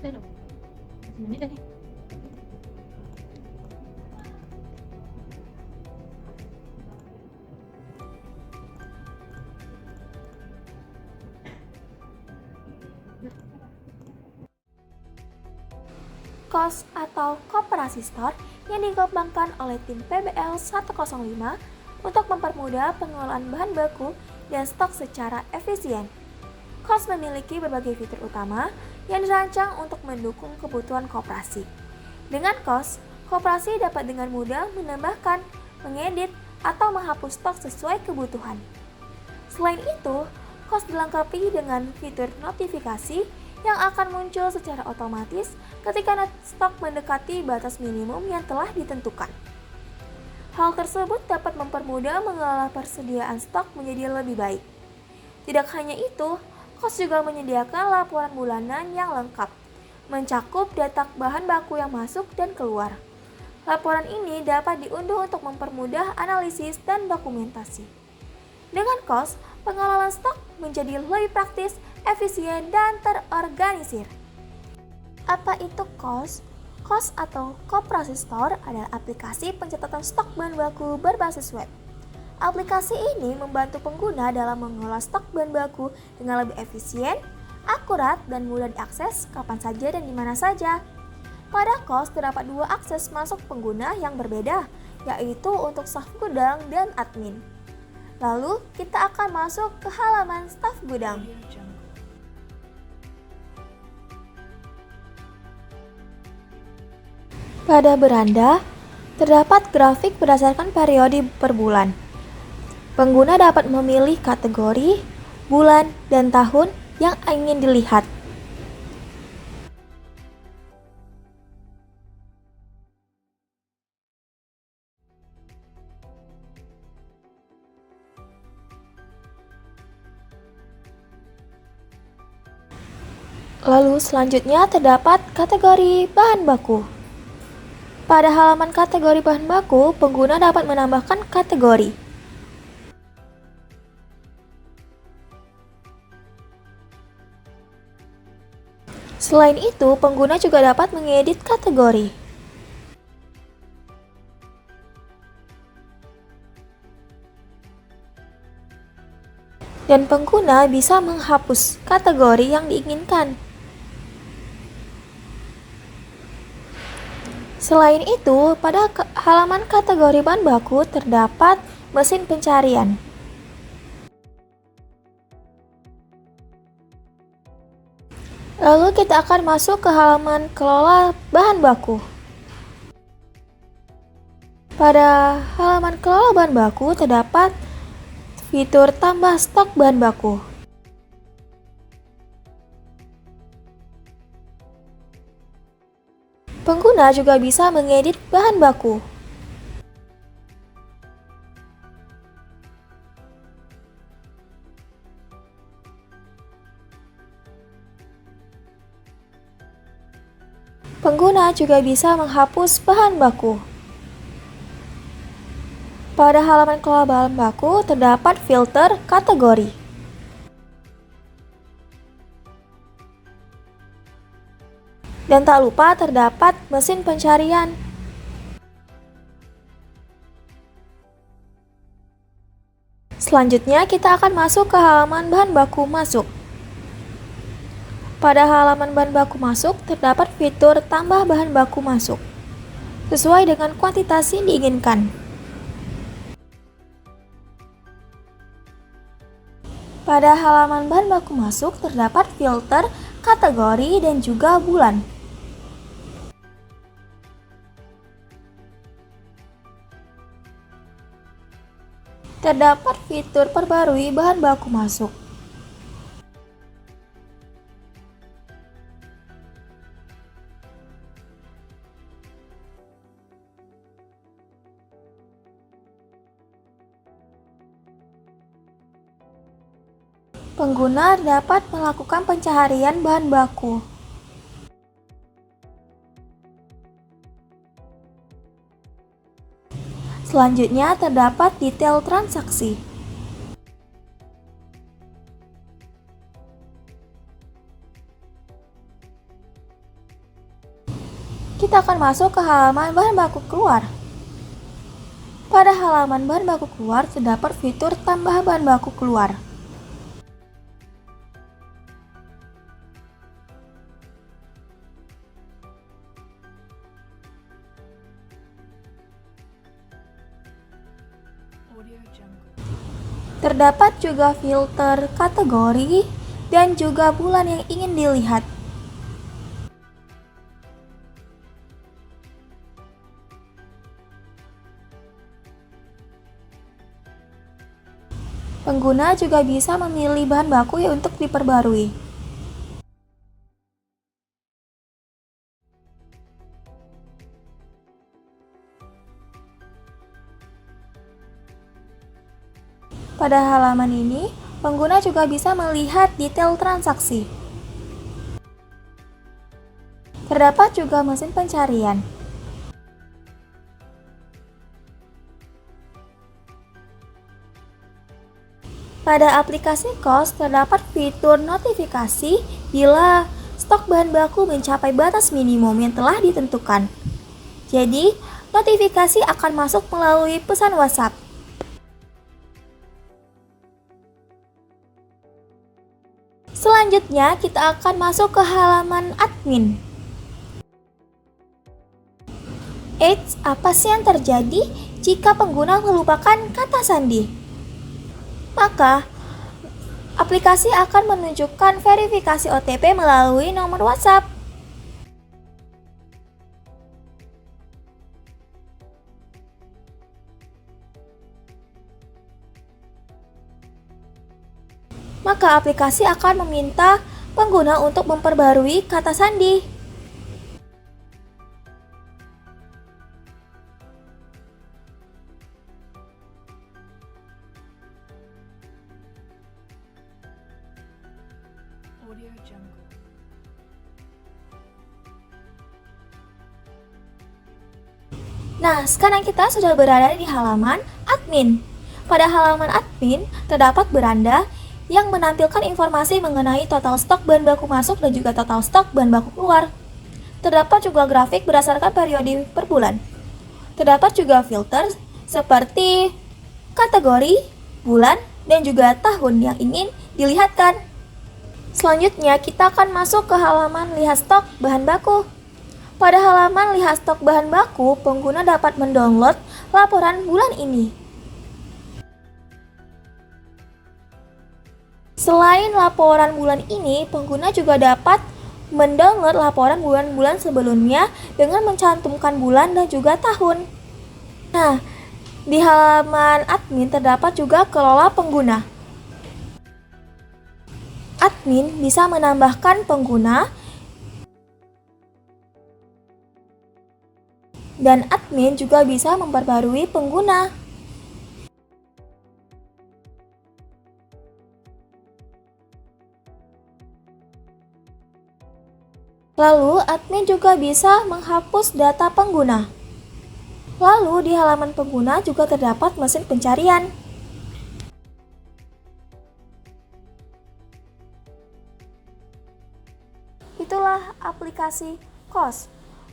Udah dong, masih menit nih. KOS atau Koperasi Store yang dikembangkan oleh tim PBL 105 untuk mempermudah pengelolaan bahan baku dan stok secara efisien. KOS memiliki berbagai fitur utama yang dirancang untuk mendukung kebutuhan koperasi. Dengan KOS, koperasi dapat dengan mudah menambahkan, mengedit, atau menghapus stok sesuai kebutuhan. Selain itu, KOS dilengkapi dengan fitur notifikasi yang akan muncul secara otomatis ketika stok mendekati batas minimum yang telah ditentukan. Hal tersebut dapat mempermudah mengelola persediaan stok menjadi lebih baik. Tidak hanya itu, KOS juga menyediakan laporan bulanan yang lengkap, mencakup data bahan baku yang masuk dan keluar. Laporan ini dapat diunduh untuk mempermudah analisis dan dokumentasi. Dengan KOS, pengelolaan stok menjadi lebih praktis, efisien, dan terorganisir. Apa itu KOS? KOS atau Koperasi Store adalah aplikasi pencatatan stok bahan baku berbasis web. Aplikasi ini membantu pengguna dalam mengelola stok bahan baku dengan lebih efisien, akurat, dan mudah diakses kapan saja dan di mana saja. Pada KOS terdapat dua akses masuk pengguna yang berbeda, yaitu untuk staf gudang dan admin. Lalu, kita akan masuk ke halaman staf gudang. Pada beranda, terdapat grafik berdasarkan periode per bulan. Pengguna dapat memilih kategori, bulan, dan tahun yang ingin dilihat. Lalu selanjutnya terdapat kategori bahan baku. Pada halaman kategori bahan baku, pengguna dapat menambahkan kategori. Selain itu, pengguna juga dapat mengedit kategori. Dan pengguna bisa menghapus kategori yang diinginkan. Selain itu, pada halaman kategori bahan baku terdapat mesin pencarian. Lalu kita akan masuk ke halaman kelola bahan baku. Pada halaman kelola bahan baku terdapat fitur tambah stok bahan baku. Pengguna juga bisa mengedit bahan baku. Pengguna juga bisa menghapus bahan baku. Pada halaman kelola bahan baku terdapat filter kategori. Dan tak lupa terdapat mesin pencarian. Selanjutnya kita akan masuk ke halaman bahan baku masuk. Pada halaman bahan baku masuk terdapat fitur tambah bahan baku masuk sesuai dengan kuantitas yang diinginkan. Pada halaman bahan baku masuk terdapat filter kategori dan juga bulan. Terdapat fitur perbarui bahan baku masuk. Pengguna dapat melakukan pencaharian bahan baku. Selanjutnya terdapat detail transaksi. kita akan masuk ke halaman bahan baku keluar. Pada halaman bahan baku keluar terdapat fitur tambah bahan baku keluar. Terdapat juga filter kategori dan juga bulan yang ingin dilihat. Pengguna juga bisa memilih bahan baku untuk diperbarui. Pada halaman ini, pengguna juga bisa melihat detail transaksi. Terdapat juga mesin pencarian. Pada aplikasi KOS terdapat fitur notifikasi bila stok bahan baku mencapai batas minimum yang telah ditentukan. Jadi, notifikasi akan masuk melalui pesan WhatsApp. Selanjutnya, kita akan masuk ke halaman admin. Eits, apa sih yang terjadi jika pengguna melupakan kata sandi? Maka, aplikasi akan menunjukkan verifikasi OTP melalui nomor WhatsApp. Maka aplikasi akan meminta pengguna untuk memperbarui kata sandi. Nah, sekarang kita sudah berada di halaman admin. Pada halaman admin terdapat beranda yang menampilkan informasi mengenai total stok bahan baku masuk dan juga total stok bahan baku keluar. Terdapat juga grafik berdasarkan periode per bulan. Terdapat juga filter seperti kategori, bulan, dan juga tahun yang ingin dilihatkan. Selanjutnya kita akan masuk ke halaman lihat stok bahan baku. Pada halaman lihat stok bahan baku, pengguna dapat mendownload laporan bulan ini. Selain laporan bulan ini, pengguna juga dapat mendownload laporan bulan-bulan sebelumnya dengan mencantumkan bulan dan juga tahun. Nah, di halaman admin terdapat juga kelola pengguna. Admin bisa menambahkan pengguna dan admin juga bisa memperbarui pengguna. Lalu, admin juga bisa menghapus data pengguna. Lalu, di halaman pengguna juga terdapat mesin pencarian. Itulah aplikasi KOS,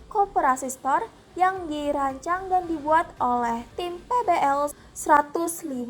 Koperasi Store, yang dirancang dan dibuat oleh tim PBL 105